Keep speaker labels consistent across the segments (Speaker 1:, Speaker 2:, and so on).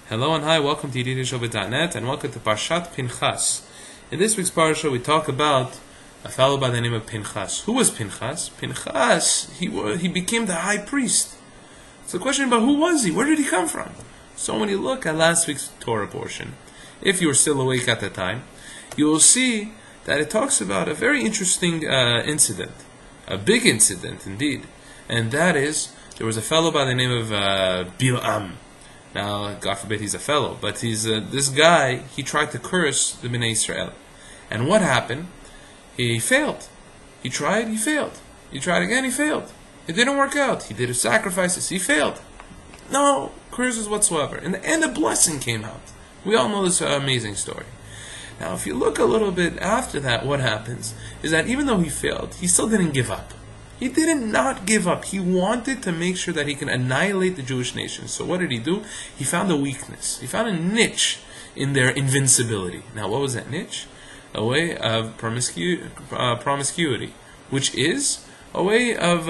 Speaker 1: Hello and hi, welcome to Yedidia Shofet and welcome to Parshat Pinchas. In this week's Parsha, we talk about a fellow by the name of Pinchas. Who was Pinchas? Pinchas, he became the high priest. It's a question about who was he? Where did he come from? So when you look at last week's Torah portion, if you were still awake at the time, you will see that it talks about a very interesting incident. A big incident indeed. And that is, there was a fellow by the name of Bilam. Now, God forbid he's a fellow, but he's this guy, he tried to curse the Bnei Israel. And what happened? He failed. He tried, he failed. He tried again, he failed. It didn't work out. He did his sacrifices, he failed. No curses whatsoever. In the end, a blessing came out. We all know this amazing story. Now, if you look a little bit after that, what happens is that even though he failed, he still didn't give up. He didn't not give up. He wanted to make sure that he can annihilate the Jewish nation. So what did he do? He found a weakness. He found a niche in their invincibility. Now, what was that niche? A way of promiscuity, which is a way of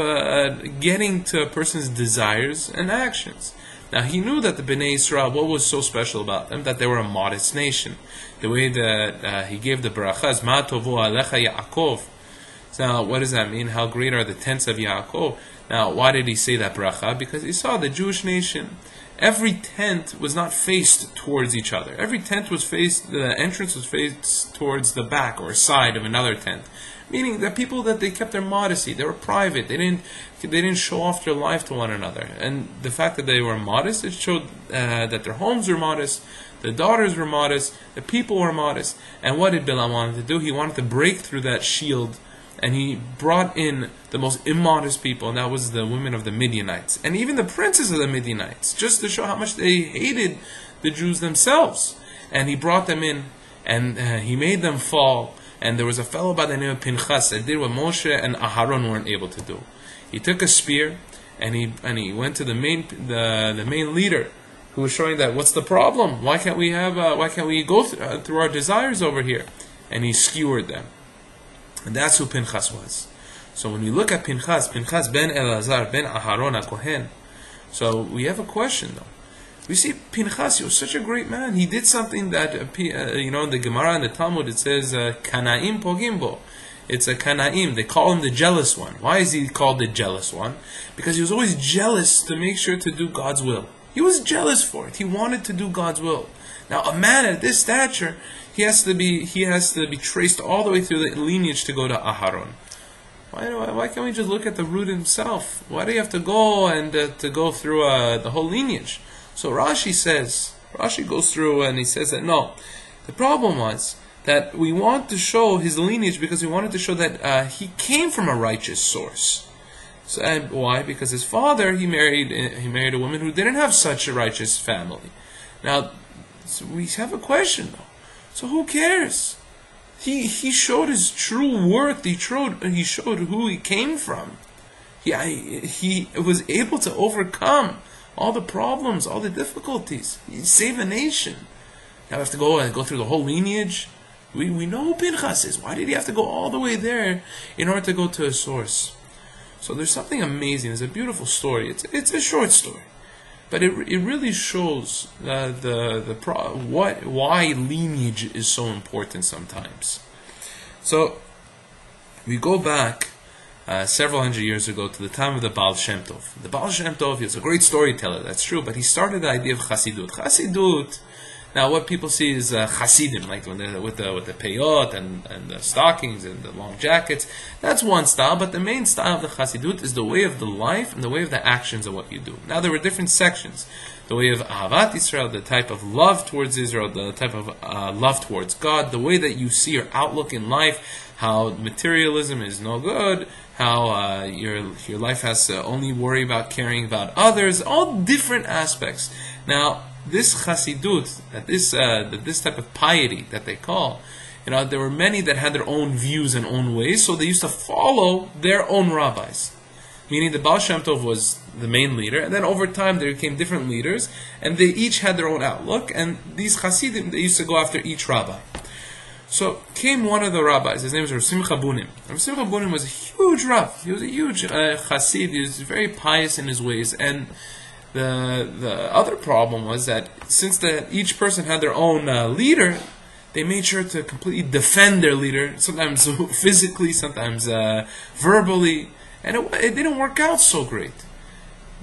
Speaker 1: getting to a person's desires and actions. Now, he knew that the Bnei Israel, what was so special about them? That they were a modest nation. The way that he gave the brachas, Ma tovu alecha Yaakov. Now, what does that mean? How great are the tents of Yaakov? Now, why did he say that bracha? Because he saw the Jewish nation. Every tent was not faced towards each other. Every tent was faced, the entrance was faced towards the back or side of another tent. Meaning that people, that they kept their modesty. They were private. They didn't show off their life to one another. And the fact that they were modest, it showed that their homes were modest, the daughters were modest, the people were modest. And what did Bilam want to do? He wanted to break through that shield, and he brought in the most immodest people, and that was the women of the Midianites, and even the princes of the Midianites, just to show how much they hated the Jews themselves. And he brought them in, and he made them fall. And there was a fellow by the name of Pinchas that did what Moshe and Aharon weren't able to do. He took a spear, and he went to the main leader, who was showing that, what's the problem? Why can't we go through our desires over here? And he skewered them. And that's who Pinchas was. So when we look at Pinchas ben Elazar ben Aharon HaKohen, so we have a question though. We see Pinchas, he was such a great man. He did something that, in the Gemara and the Talmud, it says, Kanaim Pogimbo. It's a Kanaim. They call him the jealous one. Why is he called the jealous one? Because he was always jealous to make sure to do God's will. He was jealous for it. He wanted to do God's will. Now, a man at this stature, he has to be traced all the way through the lineage to go to Aharon. Why can't we just look at the root himself? Why do you have to go and to go through the whole lineage? So Rashi goes through and he says that no, the problem was that we want to show his lineage because we wanted to show that he came from a righteous source. So, and why? Because his father, he married a woman who didn't have such a righteous family. Now, so we have a question though. So who cares? He showed his true worth. He showed who he came from. He was able to overcome all the problems, all the difficulties. He saved a nation. Now we have to go through the whole lineage. We know who Pinchas is. Why did he have to go all the way there in order to go to a source? So there's something amazing. It's a beautiful story. It's a short story, but it really shows why lineage is so important sometimes. So we go back several hundred years ago to the time of the Baal Shem Tov. The Baal Shem Tov is a great storyteller, that's true, but he started the idea of Chassidut. Chassidut, now what people see is Chassidim, like when they're with the peyot and the stockings and the long jackets. That's one style, but the main style of the Chassidut is the way of the life and the way of the actions of what you do. Now there were different sections. The way of Ahavat Israel, the type of love towards Israel, the type of love towards God, the way that you see your outlook in life, how materialism is no good, how your life has to only worry about caring about others, all different aspects. Now, this Chassidut, this type of piety that they call, there were many that had their own views and own ways, so they used to follow their own rabbis. Meaning the Baal Shem Tov was the main leader, and then over time there became different leaders, and they each had their own outlook, and these Chassidim, they used to go after each rabbi. So came one of the rabbis, his name was Rav Simcha Bunim. Rav Simcha Bunim was a huge rav, he was a huge Chassid, he was very pious in his ways, and The other problem was that since each person had their own leader, they made sure to completely defend their leader, sometimes physically, sometimes verbally, and it didn't work out so great.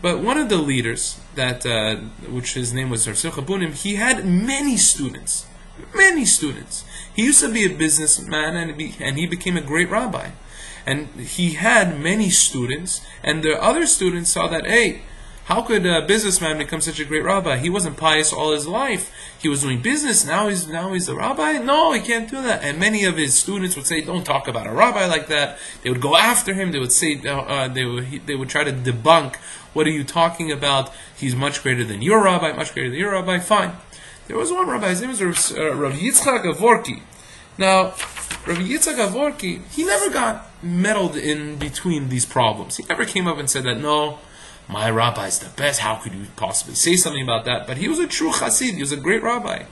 Speaker 1: But one of the leaders, which his name was Rav Bunim, he had many students. Many students. He used to be a businessman, and he became a great rabbi. And he had many students, and the other students saw that, hey, how could a businessman become such a great rabbi? He wasn't pious all his life. He was doing business. Now he's a rabbi. No, he can't do that. And many of his students would say, "Don't talk about a rabbi like that." They would go after him. They would say, they would try to debunk. What are you talking about? He's much greater than your rabbi. Much greater than your rabbi. Fine. There was one rabbi. His name was Rav Yitzchak Avorki. Now, Rav Yitzchak Avorki, he never got meddled in between these problems. He never came up and said that, no, my rabbi is the best. How could you possibly say something about that? But he was a true chassid. He was a great rabbi.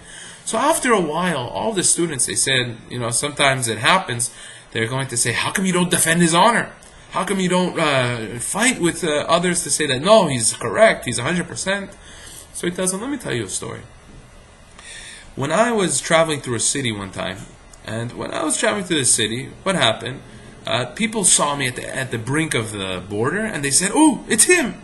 Speaker 1: So after a while, all the students, they said, sometimes it happens, they're going to say, how come you don't defend his honor? How come you don't fight with others to say that, no, he's correct, he's 100%? So he tells them, let me tell you a story. When I was traveling through a city one time, and when I was traveling through the city, what happened? People saw me at the brink of the border, and they said, "Oh, it's him."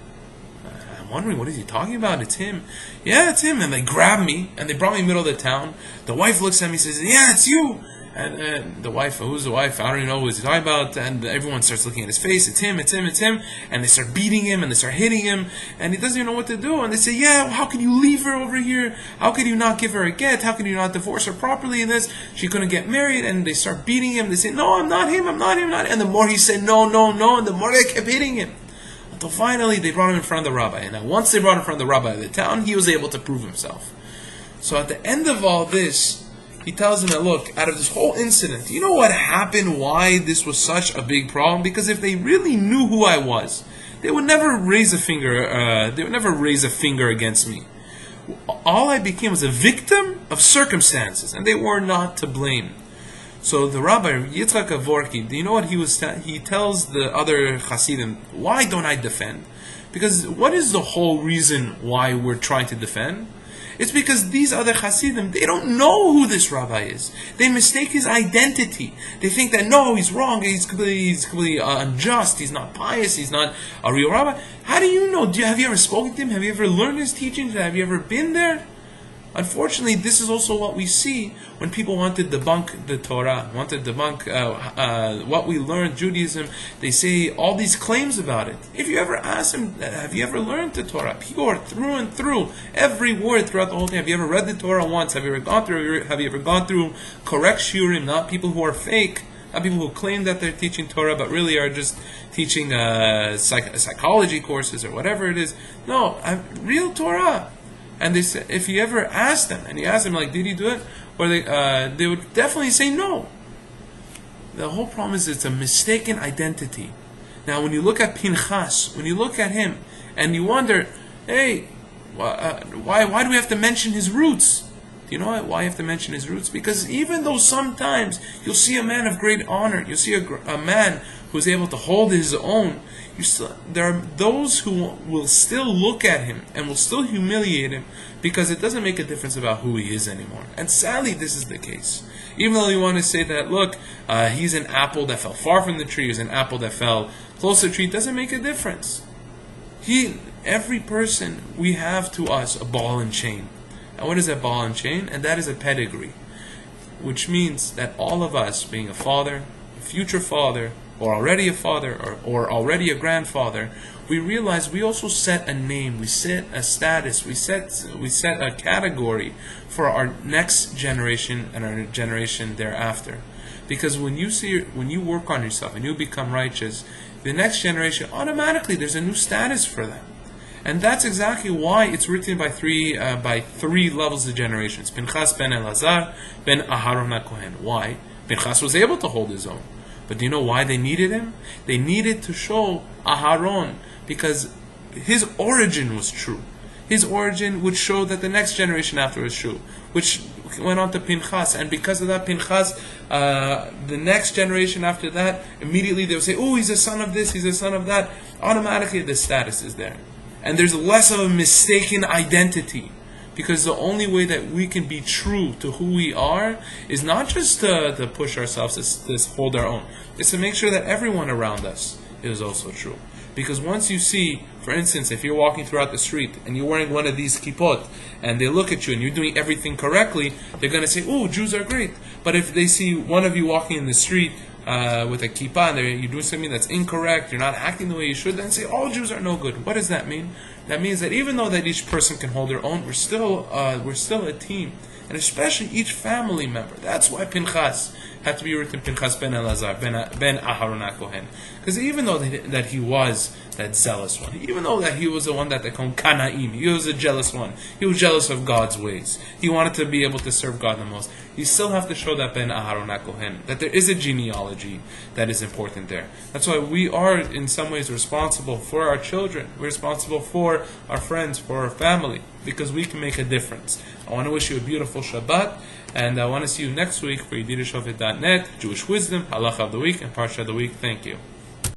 Speaker 1: I'm wondering, what is he talking about? It's him. Yeah, it's him. And they grabbed me, and they brought me in the middle of the town. The wife looks at me and says, "Yeah, it's you." And the wife, who's the wife? I don't even know who he's talking about. And everyone starts looking at his face. It's him, it's him, it's him. And they start beating him, and they start hitting him. And he doesn't even know what to do. And they say, yeah, how can you leave her over here? How can you not give her a get? How can you not divorce her properly in this? She couldn't get married. And they start beating him. They say, no, I'm not him, I'm not him, I'm not him. And the more he said, no, no, no, and the more they kept hitting him. Until finally, they brought him in front of the rabbi. And now once they brought him in front of the rabbi of the town, he was able to prove himself. So at the end of all this, he tells him that, look, out of this whole incident, do you know what happened, why this was such a big problem? Because if they really knew who I was, they would never raise a finger against me. All I became was a victim of circumstances, and they were not to blame. So the rabbi, Yitzchak Avorki, do you know what he tells the other Hasidim, why don't I defend? Because what is the whole reason why we're trying to defend? It's because these other Hasidim, they don't know who this rabbi is. They mistake his identity. They think that, no, he's wrong, he's completely unjust, he's not pious, he's not a real rabbi. How do you know? Have you ever spoken to him? Have you ever learned his teachings? Have you ever been there? Unfortunately, this is also what we see when people want to debunk the Torah, want to debunk what we learned, Judaism. They say all these claims about it. If you ever ask them, have you ever learned the Torah? Pure, through and through, every word throughout the whole thing. Have you ever read the Torah once? Have you ever gone through correct shiurim, not people who are fake, not people who claim that they're teaching Torah, but really are just teaching psychology courses or whatever it is. No, real Torah. And they say, if you ever ask them, and you ask them, like, did he do it? Or they would definitely say no. The whole problem is it's a mistaken identity. Now, when you look at Pinchas, when you look at him, and you wonder, hey, why do we have to mention his roots? Do you know why you have to mention his roots? Because even though sometimes you'll see a man of great honor, you'll see a man who's able to hold his own, there are those who will still look at him and will still humiliate him because it doesn't make a difference about who he is anymore. And sadly, this is the case. Even though you want to say that, look, he's an apple that fell far from the tree, he's an apple that fell close to the tree, it doesn't make a difference. Every person, we have to us a ball and chain. And what is that ball and chain? And that is a pedigree. Which means that all of us, being a father, a future father, or already a father, or already a grandfather, we realize we also set a name, we set a status, we set a category for our next generation and our generation thereafter. Because when you work on yourself and you become righteous, the next generation, automatically there's a new status for them. And that's exactly why it's written by three levels of generations. Pinchas ben Elazar ben Aharon HaKohen. Why? Pinchas was able to hold his own. But do you know why they needed him? They needed to show Aharon, because his origin was true. His origin would show that the next generation after was true, which went on to Pinchas. And because of that, Pinchas, the next generation after that, immediately they would say, oh, he's a son of this, he's a son of that. Automatically the status is there. and there's less of a mistaken identity. Because the only way that we can be true to who we are is not just to push ourselves, to hold our own. It's to make sure that everyone around us is also true. Because once you see, for instance, if you're walking throughout the street and you're wearing one of these kippot, and they look at you and you're doing everything correctly, they're going to say, oh, Jews are great. But if they see one of you walking in the street with a kippah and you're doing something that's incorrect, you're not acting the way you should, then say, all Jews are no good. What does that mean? That means that even though that each person can hold their own, we're still a team, and especially each family member. That's why Pinchas had to be written Pinchas ben Elazar ben Aharon HaKohen, because even though that he was that zealous one, even though that he was the one that they call Kanaim, he was a jealous one. He was jealous of God's ways. He wanted to be able to serve God the most. You still have to show that ben Aharon HaKohen, that there is a genealogy that is important there. That's why we are in some ways responsible for our children. We're responsible for our friends, for our family, because we can make a difference. I want to wish you a beautiful Shabbat, and I want to see you next week for Yedidia Shofet.net, Jewish Wisdom, Halacha of the Week, and Parsha of the Week. Thank you.